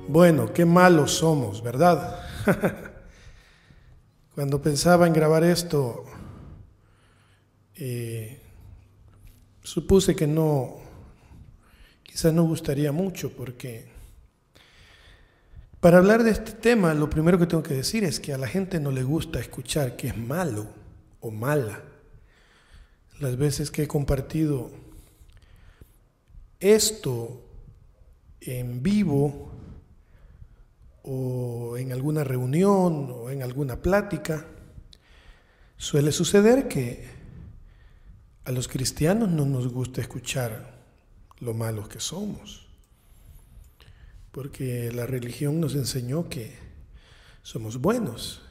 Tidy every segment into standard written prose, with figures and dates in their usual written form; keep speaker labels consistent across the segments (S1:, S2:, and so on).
S1: Bueno, qué malos somos, ¿verdad? Cuando pensaba en grabar esto, supuse que quizás no gustaría mucho, porque para hablar de este tema, lo primero que tengo que decir es que a la gente no le gusta escuchar que es malo o mala. Las veces que he compartido esto en vivo o en alguna reunión o en alguna plática, suele suceder que a los cristianos no nos gusta escuchar lo malos que somos, porque la religión nos enseñó que somos buenos,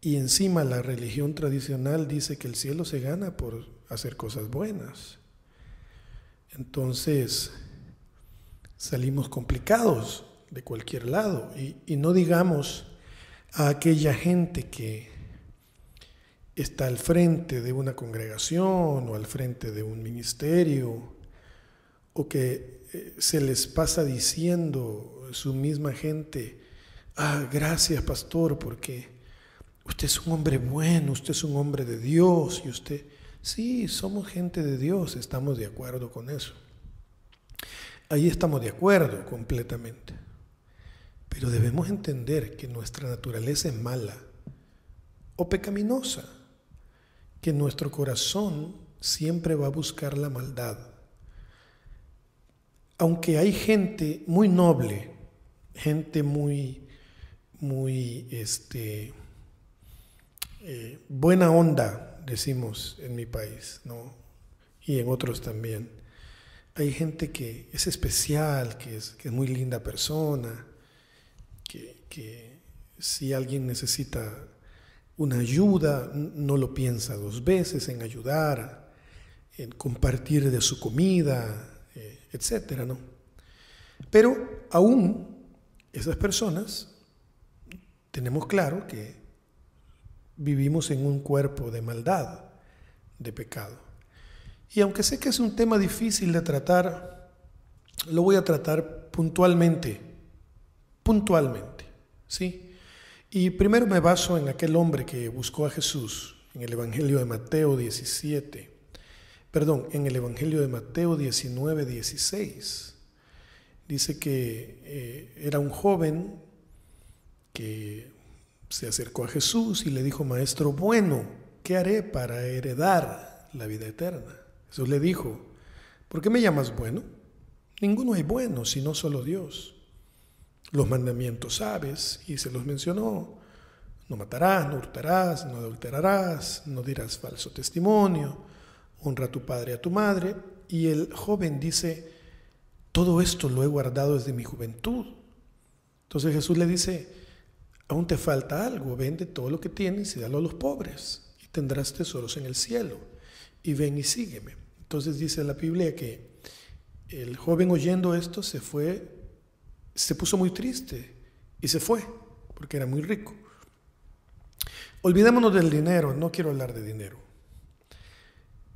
S1: y encima la religión tradicional dice que el cielo se gana por hacer cosas buenas. Entonces salimos complicados de cualquier lado, y no digamos a aquella gente que está al frente de una congregación o al frente de un ministerio, o que se les pasa diciendo su misma gente: gracias, pastor, porque usted es un hombre bueno, usted es un hombre de Dios. Y usted, sí, somos gente de Dios, estamos de acuerdo con eso. Ahí estamos de acuerdo completamente. Pero debemos entender que nuestra naturaleza es mala o pecaminosa, que nuestro corazón siempre va a buscar la maldad. Aunque hay gente muy noble, gente muy buena onda, decimos en mi país, ¿no? Y en otros también. Hay gente que es especial, que es muy linda persona, que si alguien necesita una ayuda, no lo piensa dos veces en ayudar, en compartir de su comida, etcétera, ¿no? Pero aún esas personas, tenemos claro que vivimos en un cuerpo de maldad, de pecado. Y aunque sé que es un tema difícil de tratar, lo voy a tratar puntualmente, ¿sí? Y primero me baso en aquel hombre que buscó a Jesús en el Evangelio de Mateo 19:16. Dice que era un joven que se acercó a Jesús y le dijo: Maestro bueno, ¿qué haré para heredar la vida eterna? Jesús le dijo: ¿por qué me llamas bueno? Ninguno hay bueno, sino solo Dios. Los mandamientos sabes, y se los mencionó: no matarás, no hurtarás, no adulterarás, no dirás falso testimonio, honra a tu padre y a tu madre. Y el joven dice: todo esto lo he guardado desde mi juventud. Entonces Jesús le dice: aún te falta algo, vende todo lo que tienes y dalo a los pobres, y tendrás tesoros en el cielo, y ven y sígueme. Entonces dice la Biblia que el joven, oyendo esto, se puso muy triste y se fue, porque era muy rico. Olvidémonos del dinero, no quiero hablar de dinero.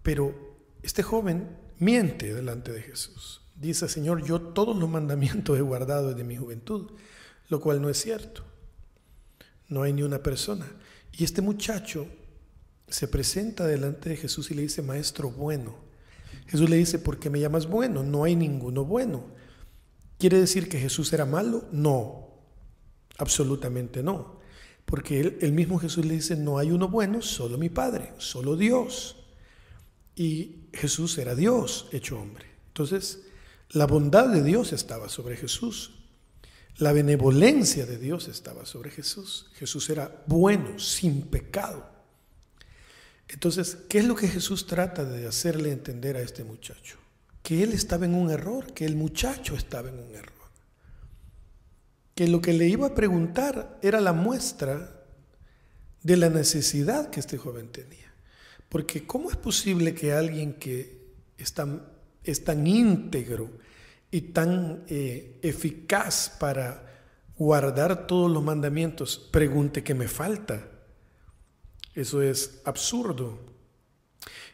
S1: Pero este joven miente delante de Jesús. Dice: Señor, yo todos los mandamientos he guardado desde mi juventud, lo cual no es cierto. No hay ni una persona. Y este muchacho se presenta delante de Jesús y le dice: Maestro bueno. Jesús le dice: ¿por qué me llamas bueno? No hay ninguno bueno. ¿Quiere decir que Jesús era malo? No, absolutamente no. Porque el mismo Jesús le dice: no hay uno bueno, solo mi Padre, solo Dios. Y Jesús era Dios hecho hombre. Entonces, la bondad de Dios estaba sobre Jesús. La benevolencia de Dios estaba sobre Jesús. Jesús era bueno, sin pecado. Entonces, ¿qué es lo que Jesús trata de hacerle entender a este muchacho? Que él estaba en un error, que el muchacho estaba en un error. Que lo que le iba a preguntar era la muestra de la necesidad que este joven tenía. Porque ¿cómo es posible que alguien que es tan íntegro y tan eficaz para guardar todos los mandamientos pregunte qué me falta? Eso es absurdo.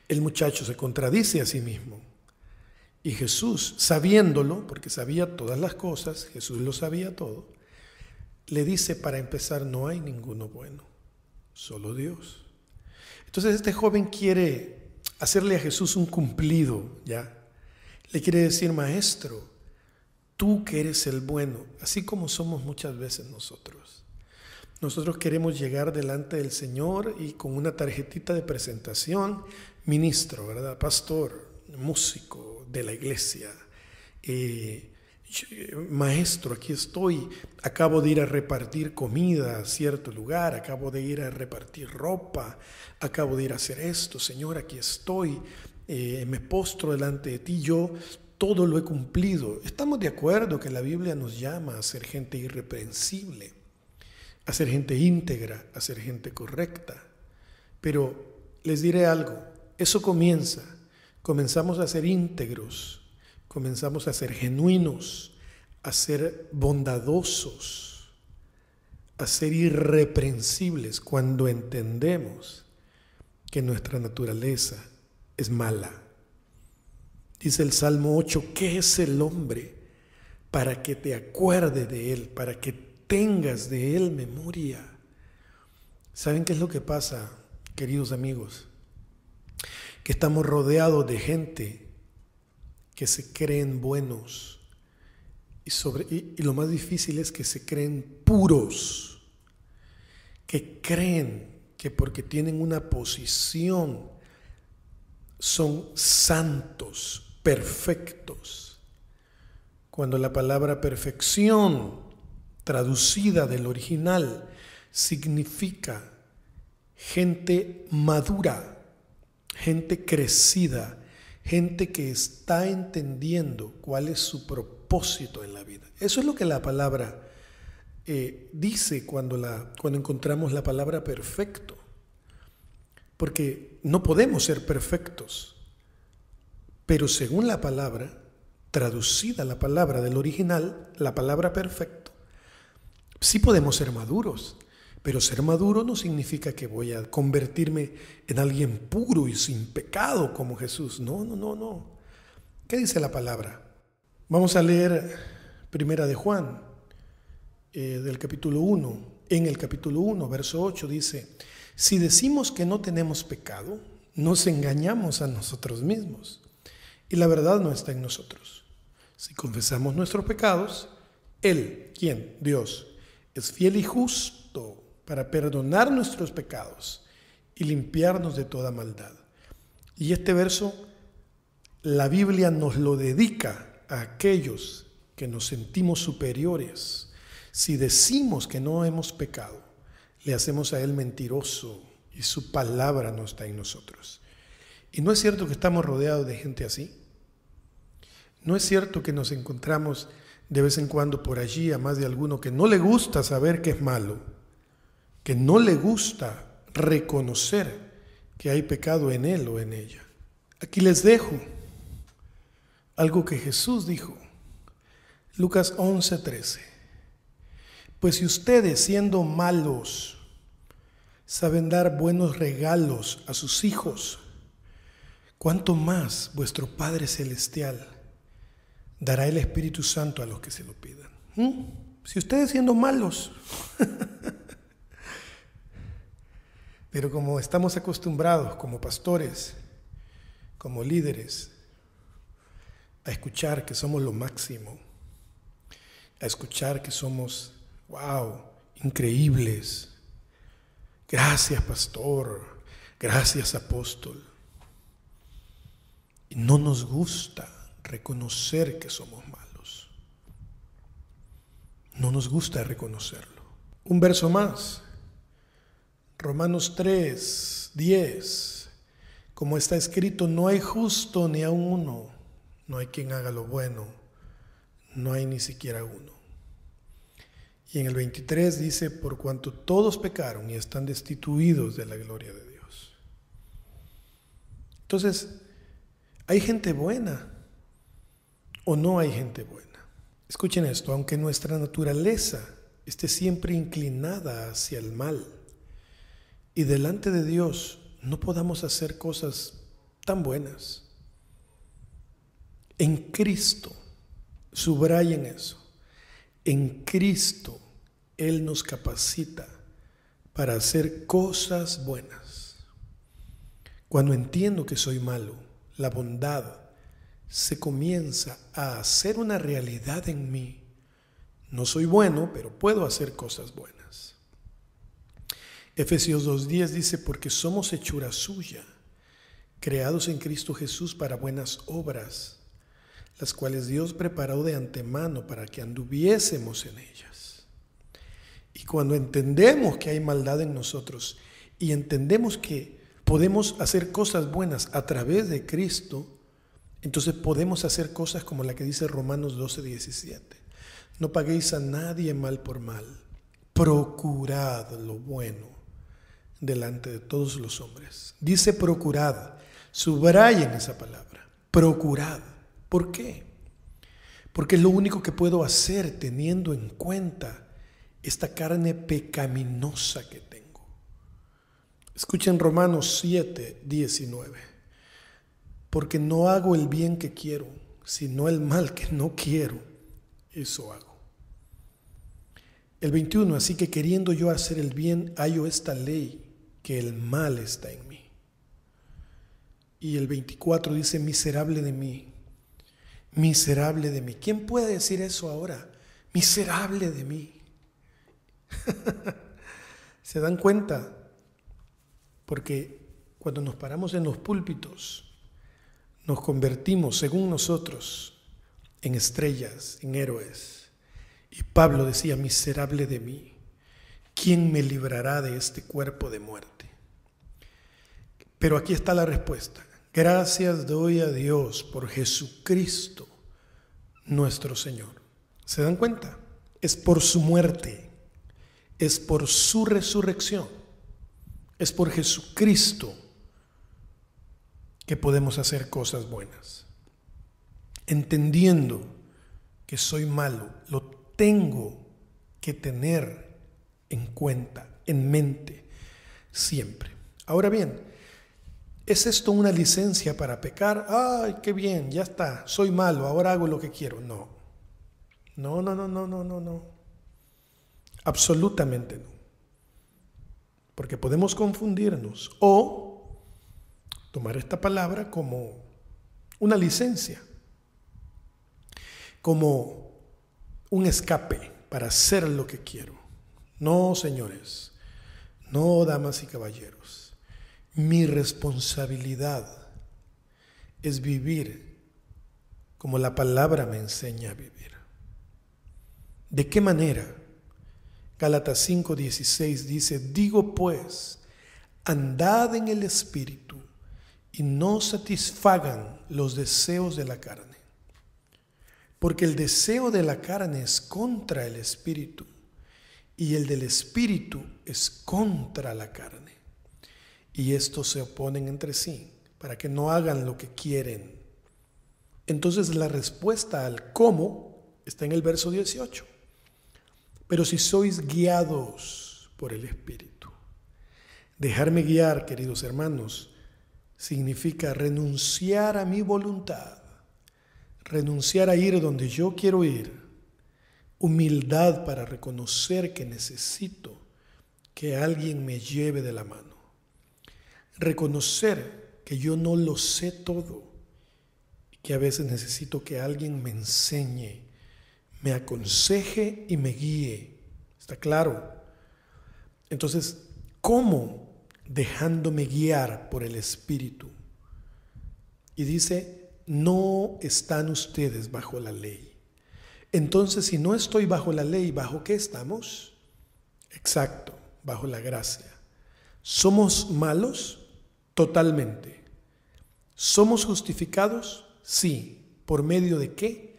S1: El muchacho se contradice a sí mismo. Y Jesús, sabiéndolo, porque sabía todas las cosas, Jesús lo sabía todo, le dice, para empezar, no hay ninguno bueno, solo Dios. Entonces este joven quiere hacerle a Jesús un cumplido, ¿ya? Le quiere decir, maestro, tú que eres el bueno, así como somos muchas veces nosotros. Nosotros queremos llegar delante del Señor y con una tarjetita de presentación, ministro, ¿verdad? Pastor, músico de la iglesia, maestro, aquí estoy, acabo de ir a repartir comida a cierto lugar, acabo de ir a repartir ropa, acabo de ir a hacer esto, Señor, aquí estoy, me postro delante de ti, yo todo lo he cumplido. Estamos de acuerdo que la Biblia nos llama a ser gente irreprensible, a ser gente íntegra, a ser gente correcta, pero les diré algo, eso comenzamos a ser íntegros, comenzamos a ser genuinos, a ser bondadosos, a ser irreprensibles cuando entendemos que nuestra naturaleza es mala. Dice el Salmo 8, ¿qué es el hombre para que te acuerdes de él, para que tengas de él memoria? ¿Saben qué es lo que pasa, queridos amigos? Que estamos rodeados de gente que se creen buenos y lo más difícil es que se creen puros, que creen que porque tienen una posición son santos, perfectos, cuando la palabra perfección traducida del original significa gente madura, gente crecida, gente que está entendiendo cuál es su propósito en la vida. Eso es lo que la palabra dice cuando encontramos la palabra perfecto. Porque no podemos ser perfectos, pero según la palabra, traducida la palabra del original, la palabra perfecto, sí podemos ser maduros. Pero ser maduro no significa que voy a convertirme en alguien puro y sin pecado como Jesús. No. ¿Qué dice la palabra? Vamos a leer Primera de Juan, del capítulo 1. En el capítulo 1, verso 8 dice, si decimos que no tenemos pecado, nos engañamos a nosotros mismos y la verdad no está en nosotros. Si confesamos nuestros pecados, Él, ¿quién? Dios, es fiel y justo para perdonar nuestros pecados y limpiarnos de toda maldad. Y este verso, la Biblia nos lo dedica a aquellos que nos sentimos superiores. Si decimos que no hemos pecado, le hacemos a Él mentiroso y su palabra no está en nosotros. ¿Y no es cierto que estamos rodeados de gente así? ¿No es cierto que nos encontramos de vez en cuando por allí a más de alguno que no le gusta saber que es malo, que no le gusta reconocer que hay pecado en él o en ella? Aquí les dejo algo que Jesús dijo, Lucas 11:13. Pues si ustedes, siendo malos, saben dar buenos regalos a sus hijos, ¿cuánto más vuestro Padre Celestial dará el Espíritu Santo a los que se lo pidan? Si ustedes, siendo malos, pero como estamos acostumbrados como pastores, como líderes, a escuchar que somos lo máximo, a escuchar que somos, wow, increíbles. Gracias, pastor. Gracias, apóstol. Y no nos gusta reconocer que somos malos. No nos gusta reconocerlo. Un verso más. Romanos 3:10. Como está escrito, no hay justo ni aun uno. No hay quien haga lo bueno. No hay ni siquiera uno. Y en el 23 dice, por cuanto todos pecaron y están destituidos de la gloria de Dios. Entonces, ¿hay gente buena o no hay gente buena? Escuchen esto, aunque nuestra naturaleza esté siempre inclinada hacia el mal y delante de Dios no podamos hacer cosas tan buenas, En Cristo, subrayen eso, en Cristo Él nos capacita para hacer cosas buenas. Cuando entiendo que soy malo, la bondad se comienza a hacer una realidad en mí. No soy bueno, pero puedo hacer cosas buenas. Efesios 2:10 dice, porque somos hechura suya, creados en Cristo Jesús para buenas obras, las cuales Dios preparó de antemano para que anduviésemos en ellas. Y cuando entendemos que hay maldad en nosotros y entendemos que podemos hacer cosas buenas a través de Cristo, entonces podemos hacer cosas como la que dice Romanos 12:17. No paguéis a nadie mal por mal. Procurad lo bueno delante de todos los hombres. Dice procurad. Subrayen esa palabra. Procurad. ¿Por qué? Porque es lo único que puedo hacer teniendo en cuenta esta carne pecaminosa que tengo. Escuchen Romanos 7:19. Porque no hago el bien que quiero, sino el mal que no quiero, eso hago. El 21, así que queriendo yo hacer el bien, hallo esta ley, que el mal está en mí. Y el 24 dice, miserable de mí, miserable de mí. ¿Quién puede decir eso ahora? Miserable de mí. ¿Se dan cuenta? Porque cuando nos paramos en los púlpitos, nos convertimos, según nosotros, en estrellas, en héroes. Y Pablo decía, miserable de mí, ¿quién me librará de este cuerpo de muerte? Pero aquí está la respuesta. Gracias doy a Dios por Jesucristo, nuestro Señor. ¿Se dan cuenta? Es por su muerte, es por su resurrección, es por Jesucristo que podemos hacer cosas buenas. Entendiendo que soy malo, lo tengo que tener en cuenta, en mente, siempre. Ahora bien, ¿es esto una licencia para pecar? ¡Ay, qué bien! Ya está, soy malo, ahora hago lo que quiero. No. No. Absolutamente no. Porque podemos confundirnos o tomar esta palabra como una licencia, como un escape para hacer lo que quiero. No, señores, no, damas y caballeros. Mi responsabilidad es vivir como la palabra me enseña a vivir. ¿De qué manera? Gálatas 5:16 dice, digo pues, andad en el Espíritu y no satisfagan los deseos de la carne. Porque el deseo de la carne es contra el Espíritu y el del Espíritu es contra la carne. Y estos se oponen entre sí para que no hagan lo que quieren. Entonces la respuesta al cómo está en el verso 18. Pero si sois guiados por el Espíritu. Dejarme guiar, queridos hermanos, significa renunciar a mi voluntad, renunciar a ir donde yo quiero ir, humildad para reconocer que necesito que alguien me lleve de la mano, reconocer que yo no lo sé todo y que a veces necesito que alguien me enseñe, me aconseje y me guíe. ¿Está claro? Entonces, ¿cómo? Dejándome guiar por el Espíritu. Y dice, no están ustedes bajo la ley. Entonces, si no estoy bajo la ley, ¿bajo qué estamos? Exacto, bajo la gracia. ¿Somos malos? Totalmente. ¿Somos justificados? Sí. ¿Por medio de qué?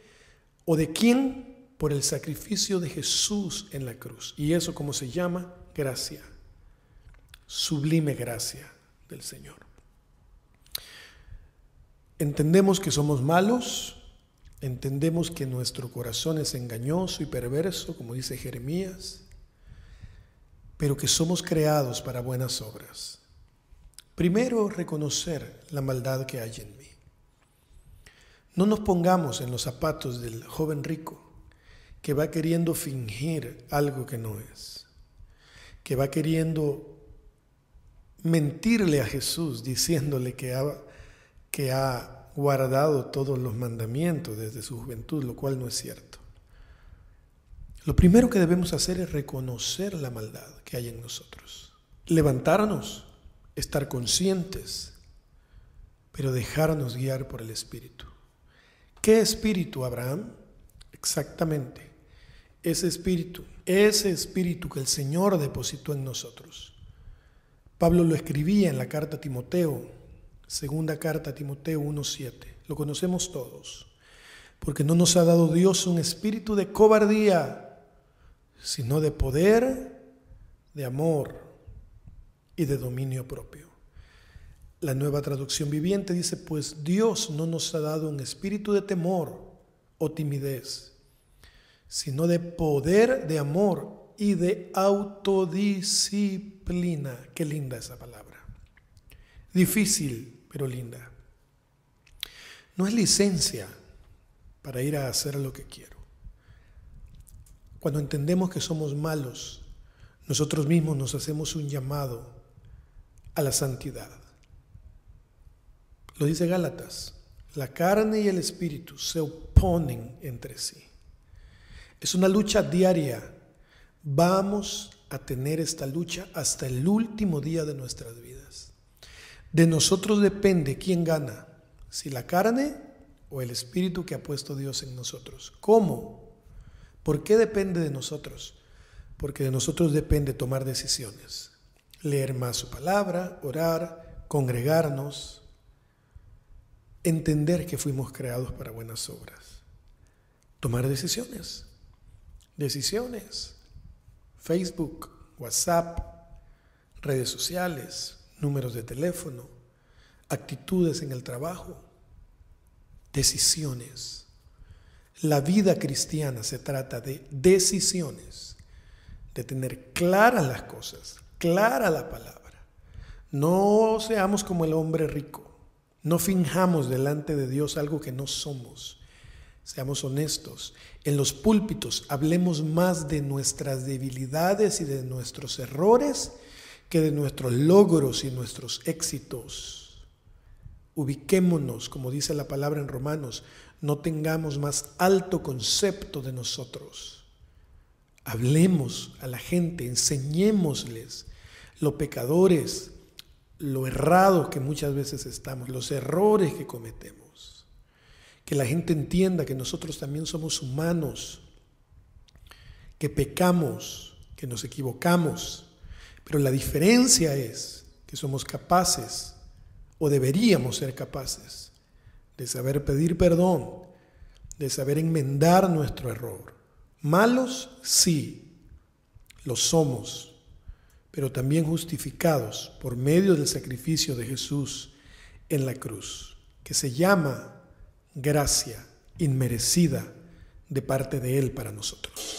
S1: ¿O de quién? Por el sacrificio de Jesús en la cruz. ¿Y eso cómo se llama? Gracia. Sublime gracia del Señor. Entendemos que somos malos, entendemos que nuestro corazón es engañoso y perverso, como dice Jeremías, pero que somos creados para buenas obras. Primero, reconocer la maldad que hay en mí. No nos pongamos en los zapatos del joven rico que va queriendo fingir algo que no es, que va queriendo mentirle a Jesús diciéndole que ha guardado todos los mandamientos desde su juventud, lo cual no es cierto. Lo primero que debemos hacer es reconocer la maldad que hay en nosotros, levantarnos, estar conscientes, pero dejarnos guiar por el Espíritu. ¿Qué espíritu, Abraham? Exactamente, ese espíritu que el Señor depositó en nosotros. Pablo lo escribía en la carta a Timoteo, segunda carta a Timoteo 1:7. Lo conocemos todos. Porque no nos ha dado Dios un espíritu de cobardía, sino de poder, de amor y de dominio propio. La Nueva Traducción Viviente dice, pues Dios no nos ha dado un espíritu de temor o timidez, sino de poder, de amor y de autodisciplina. Qué linda esa palabra. Difícil, pero linda. No es licencia para ir a hacer lo que quiero. Cuando entendemos que somos malos, nosotros mismos nos hacemos un llamado a la santidad. Lo dice Gálatas, la carne y el espíritu se oponen entre sí. Es una lucha diaria. Vamos a tener esta lucha hasta el último día de nuestras vidas. De nosotros depende quién gana, si la carne o el espíritu que ha puesto Dios en nosotros. ¿Cómo? ¿Por qué depende de nosotros? Porque de nosotros depende tomar decisiones, leer más su palabra, orar, congregarnos, entender que fuimos creados para buenas obras, tomar decisiones, Facebook, WhatsApp, redes sociales, números de teléfono, actitudes en el trabajo, decisiones. La vida cristiana se trata de decisiones, de tener claras las cosas, clara la palabra. No seamos como el hombre rico, no finjamos delante de Dios algo que no somos. Seamos honestos. En los púlpitos hablemos más de nuestras debilidades y de nuestros errores que de nuestros logros y nuestros éxitos. Ubiquémonos, como dice la palabra en Romanos, no tengamos más alto concepto de nosotros. Hablemos a la gente, enseñémosles lo pecadores, lo errados que muchas veces estamos, los errores que cometemos. Que la gente entienda que nosotros también somos humanos, que pecamos, que nos equivocamos, pero la diferencia es que somos capaces, o deberíamos ser capaces, de saber pedir perdón, de saber enmendar nuestro error. Malos, sí, lo somos, pero también justificados por medio del sacrificio de Jesús en la cruz, que se llama gracia inmerecida de parte de Él para nosotros.